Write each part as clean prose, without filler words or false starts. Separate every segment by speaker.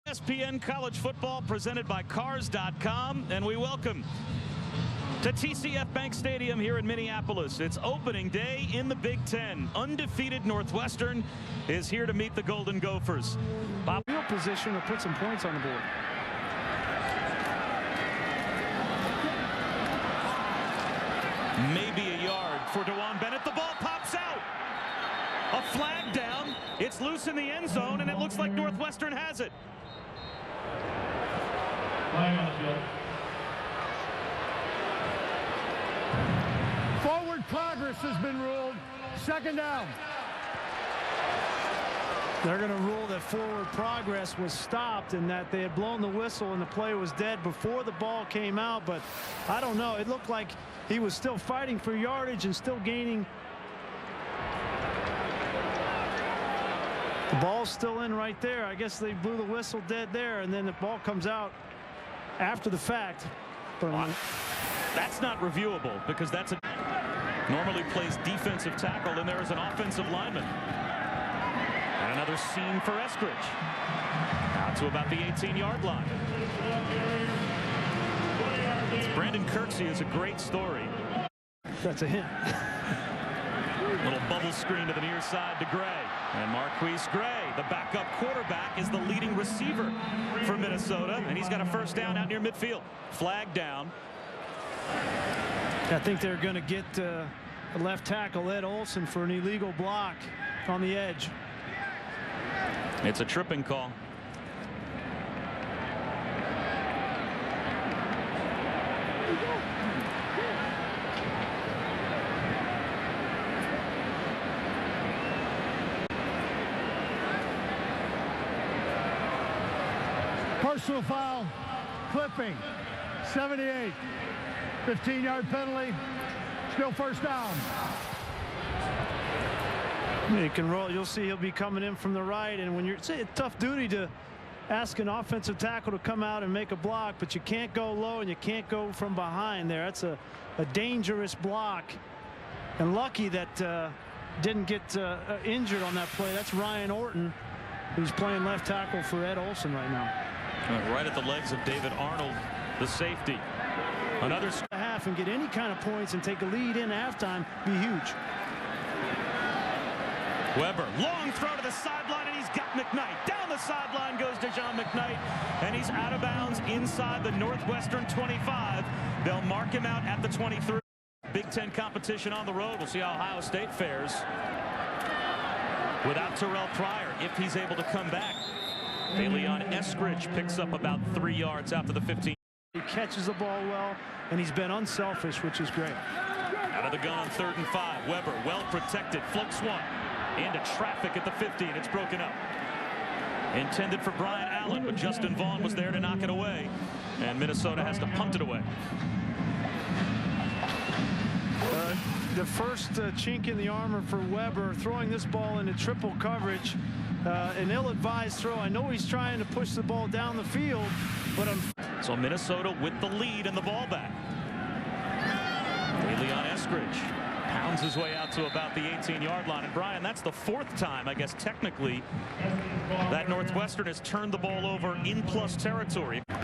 Speaker 1: ESPN College Football presented by Cars.com, and we welcome to TCF Bank Stadium here in Minneapolis. It's opening day in the Big Ten. Undefeated Northwestern is here to meet the Golden Gophers.
Speaker 2: Bob, real position to put some points on the board.
Speaker 1: Maybe a yard for DeJuan Bennett. The ball pops out. A flag down. It's loose in the end zone, and it looks like Northwestern has it.
Speaker 3: Forward progress has been ruled. Second down.
Speaker 2: They're going to rule that forward progress was stopped and that they had blown the whistle and the play was dead before the ball came out. But I don't know. It looked like he was still fighting for yardage and still gaining. The ball's still in right there. I guess they blew the whistle dead there, and then the ball comes out after the fact.
Speaker 1: That's not reviewable because that's a normally plays defensive tackle, and there is an offensive lineman. And another scene for Eskridge. Out to about the 18-yard line. Brandon Kirksey is a great story.
Speaker 2: That's a hint.
Speaker 1: Little bubble screen to the near side to Gray. And Marquise Gray, the backup quarterback, is the leading receiver for Minnesota. And he's got a first down out near midfield. Flag down.
Speaker 2: I think they're going to get the left tackle, Ed Olson, for an illegal block on the edge.
Speaker 1: It's a tripping call.
Speaker 3: Personal foul, clipping, 78, 15-yard penalty, still first down.
Speaker 2: He can roll. You'll see he'll be coming in from the right, and when you're, it's a tough duty to ask an offensive tackle to come out and make a block, but you can't go low and you can't go from behind there. That's a dangerous block, and lucky that didn't get injured on that play. That's Ryan Orton, who's playing left tackle for Ed Olson right now.
Speaker 1: Right at the legs of David Arnold, the safety. Another
Speaker 2: half and get any kind of points and take a lead in halftime, be huge.
Speaker 1: Weber, long throw to the sideline, and he's got McKnight. Down the sideline goes DeJuan McKnight, and he's out of bounds inside the Northwestern 25. They'll mark him out at the 23. Big Ten competition on the road. We'll see how Ohio State fares without Terrell Pryor if he's able to come back. DeLeon Eskridge picks up about 3 yards after the 15.
Speaker 2: He catches the ball well, and he's been unselfish, which is great.
Speaker 1: Out of the gun on 3rd and 5. Weber, well protected, floats one into traffic at the 50, and it's broken up. Intended for Brian Allen, but Justin Vaughn was there to knock it away, and Minnesota has to punt it away.
Speaker 2: The first chink in the armor for Weber, throwing this ball into triple coverage. An ill-advised throw. I know he's trying to push the ball down the field, but
Speaker 1: so Minnesota with the lead and the ball back. DeLeon Eskridge pounds his way out to about the 18-yard line. And Brian, that's the 4th time, I guess technically, that Northwestern has turned the ball over in plus territory. And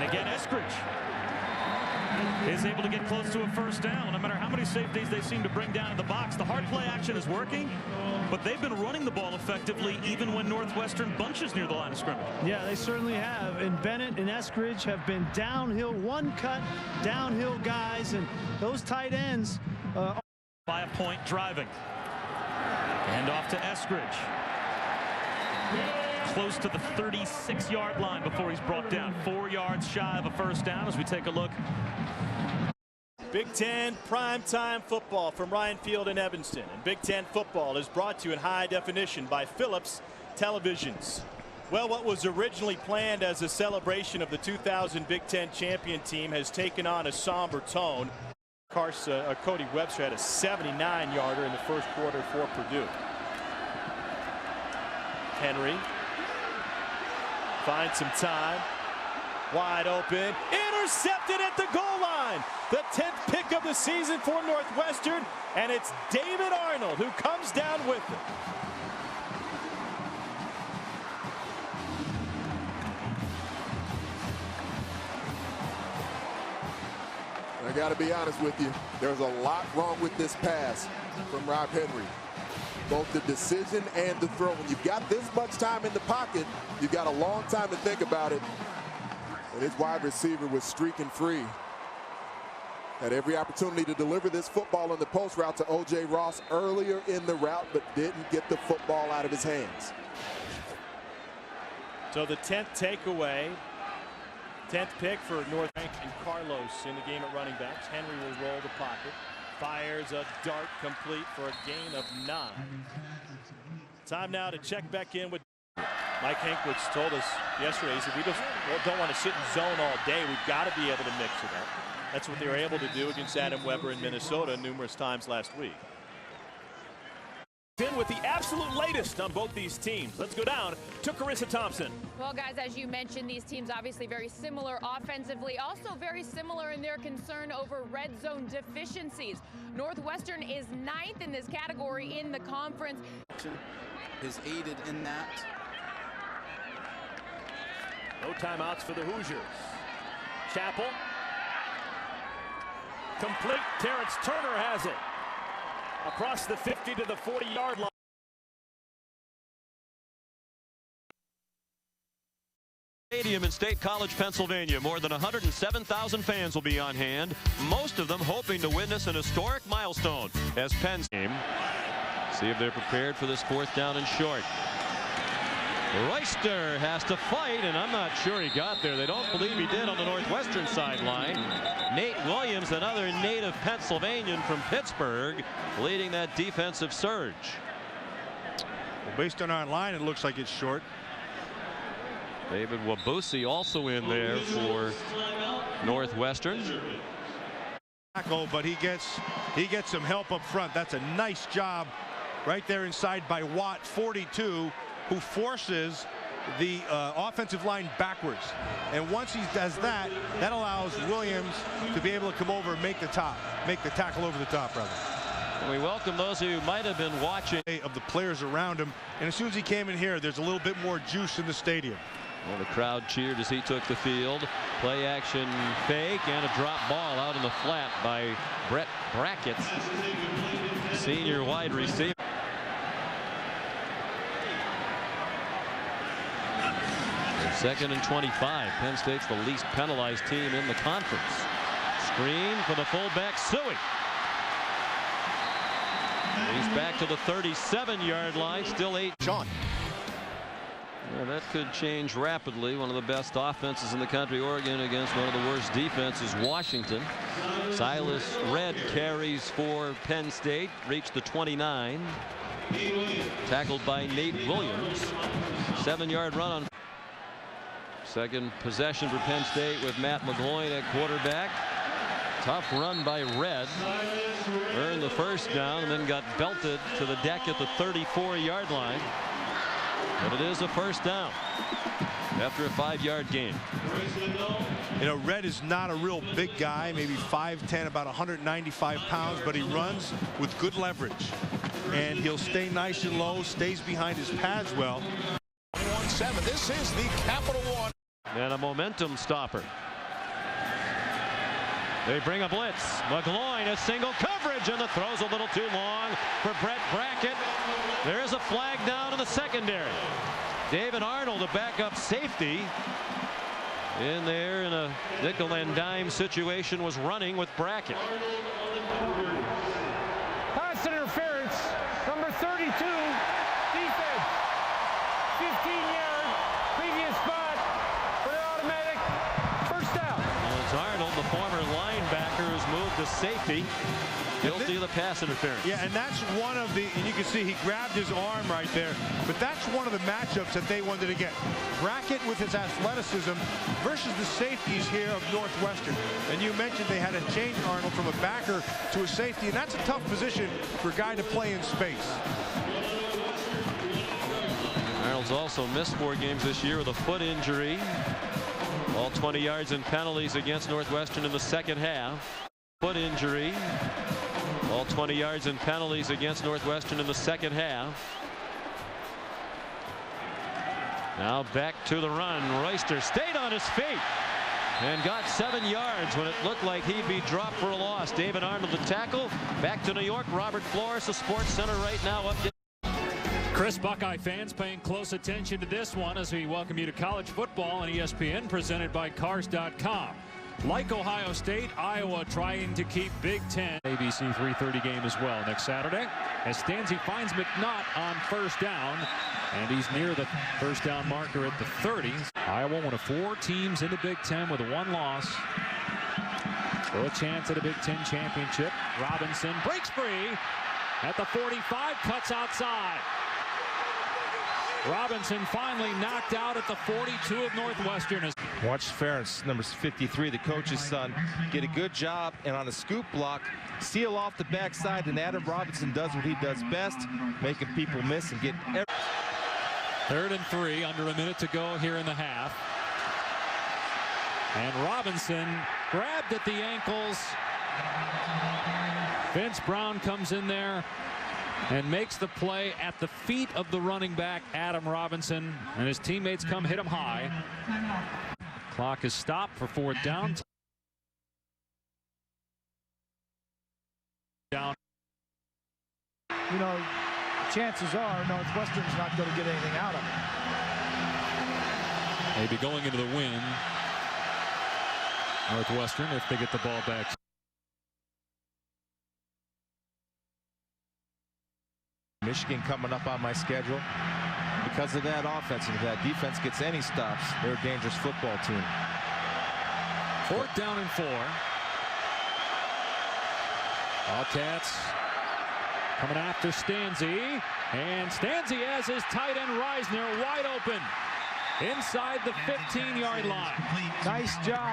Speaker 1: again, Eskridge is able to get close to a first down. No matter how many safeties they seem to bring down in the box, the hard play action is working, but they've been running the ball effectively even when Northwestern bunches near the line of scrimmage.
Speaker 2: Yeah, they certainly have. And Bennett and Eskridge have been downhill, one-cut downhill guys, and those tight ends
Speaker 1: by a point driving. And off to Eskridge. Close to the 36-yard line before he's brought down. 4 yards shy of a first down as we take a look.
Speaker 4: Big Ten primetime football from Ryan Field in Evanston. And Big Ten football is brought to you in high definition by Philips Televisions. Well, what was originally planned as a celebration of the 2000 Big Ten champion team has taken on a somber tone. Cody Webster had a 79-yarder in the first quarter for Purdue. Henry finds some time. Wide open. Intercepted at the goal line. The 10th pick of the season for Northwestern. And it's David Arnold who comes down with it.
Speaker 5: got to be honest with you. There's a lot wrong with this pass from Rob Henry. Both the decision and the throw. When you've got this much time in the pocket, you've got a long time to think about it. And his wide receiver was streaking free. Had every opportunity to deliver this football on the post route to O.J. Ross earlier in the route, but didn't get the football out of his hands.
Speaker 4: So the 10th takeaway, 10th pick for North and Carlos in the game at running backs. Henry will roll the pocket, fires a dart complete for a gain of 9. Time now to check back in with Mike Hankwitz. Told us yesterday, he said, we just don't want to sit in zone all day. We've got to be able to mix it up. That's what they were able to do against Adam Weber in Minnesota numerous times last week.
Speaker 6: In with the absolute latest on both these teams. Let's go down to Carissa Thompson.
Speaker 7: Well, guys, as you mentioned, these teams obviously very similar offensively, also very similar in their concern over red zone deficiencies. Northwestern is 9th in this category in the conference.
Speaker 8: Is aided in that.
Speaker 6: No timeouts for the Hoosiers. Chappell. Complete. Terrence Turner has it. Across the 50 to the 40-yard line.
Speaker 9: Stadium in State College, Pennsylvania. More than 107,000 fans will be on hand, most of them hoping to witness an historic milestone as Penn's game. See if they're prepared for this 4th down and short. Royster has to fight, and I'm not sure he got there. They don't believe he did on the Northwestern sideline. Nate Williams, another native Pennsylvanian from Pittsburgh, leading that defensive surge.
Speaker 3: Well, based on our line, it looks like it's short.
Speaker 9: David Wabusi also in there for Northwestern.
Speaker 3: But he gets some help up front. That's a nice job right there inside by Watt, 42, who forces the offensive line backwards. And once he does that, that allows Williams to be able to come over and make the tackle over the top, rather.
Speaker 9: And we welcome those who might have been watching.
Speaker 3: Of the players around him, and as soon as he came in here, there's a little bit more juice in the stadium.
Speaker 9: Well, the crowd cheered as he took the field. Play action fake and a drop ball out in the flat by Brett Brackett, senior wide receiver. Second and 25. Penn State's the least penalized team in the conference. Screen for the fullback, Suey. He's back to the 37-yard line, still 8.
Speaker 10: Sean.
Speaker 9: Yeah, that could change rapidly. One of the best offenses in the country, Oregon, against one of the worst defenses, Washington. Silas Redd carries for Penn State, reached the 29. Tackled by Nate Williams. 7-yard run on. Second possession for Penn State with Matt McGloin at quarterback. Tough run by Redd. Earned the first down and then got belted to the deck at the 34-yard line. But it is a first down after a 5-yard gain.
Speaker 3: You know, Redd is not a real big guy, maybe 5'10", about 195 pounds, but he runs with good leverage. And he'll stay nice and low, stays behind his pads well.
Speaker 10: 21-7. This is the Capital One.
Speaker 9: And a momentum stopper. They bring a blitz. McGloin, a single coverage, and the throw's a little too long for Brett Brackett. There is a flag down in the secondary. David Arnold, a backup safety, in there in a nickel and dime situation, was running with Brackett.
Speaker 3: Pass interference, number 32, defense. 15-yard, previous spot for the automatic first down.
Speaker 9: Well, it's Arnold, the former linebacker, who's moved to safety. Guilty of the pass interference.
Speaker 3: Yeah, and that's one of the, and you can see he grabbed his arm right there, but that's one of the matchups that they wanted to get. Brackett with his athleticism versus the safeties here of Northwestern. And you mentioned they had to change Arnold from a backer to a safety, and that's a tough position for a guy to play in space.
Speaker 9: Arnold's also missed 4 games this year with a foot injury. All 20 yards and penalties against Northwestern in the second half. Foot injury. All 20 yards and penalties against Northwestern in the second half. Now back to the run. Royster stayed on his feet. and got 7 yards when it looked like he'd be dropped for a loss. David Arnold the tackle. Back to New York. Robert Flores, the Sports Center right now. Up.
Speaker 11: Chris, Buckeye fans paying close attention to this one as we welcome you to college football on ESPN, presented by Cars.com. Like Ohio State, Iowa trying to keep Big Ten. ABC 3:30 game as well next Saturday, as Stanzi finds McNutt on first down, and he's near the first down marker at the 30. Iowa, one of 4 teams in the Big Ten with 1 loss. Still a chance at a Big Ten championship. Robinson breaks free at the 45, cuts outside. Robinson finally knocked out at the 42 of Northwestern.
Speaker 12: Watch Ferentz, number 53, the coach's son, get a good job, and on a scoop block, seal off the backside, and Adam Robinson does what he does best, making people miss and get every...
Speaker 11: 3rd and 3, under a minute to go here in the half. And Robinson grabbed at the ankles. Vince Brown comes in there and makes the play at the feet of the running back, Adam Robinson, and his teammates come hit him high. Clock is stopped for 4th down.
Speaker 2: You know, chances are Northwestern's not going to get anything out of it.
Speaker 11: Maybe going into the win, Northwestern, if they get the ball back.
Speaker 12: Michigan coming up on my schedule. Because of that offense, and if that defense gets any stops, they're a dangerous football team.
Speaker 11: 4th down and 4. Bobcats coming after Stanzi, and Stanzi has his tight end Reisner wide open inside the 15-yard line.
Speaker 2: Nice job.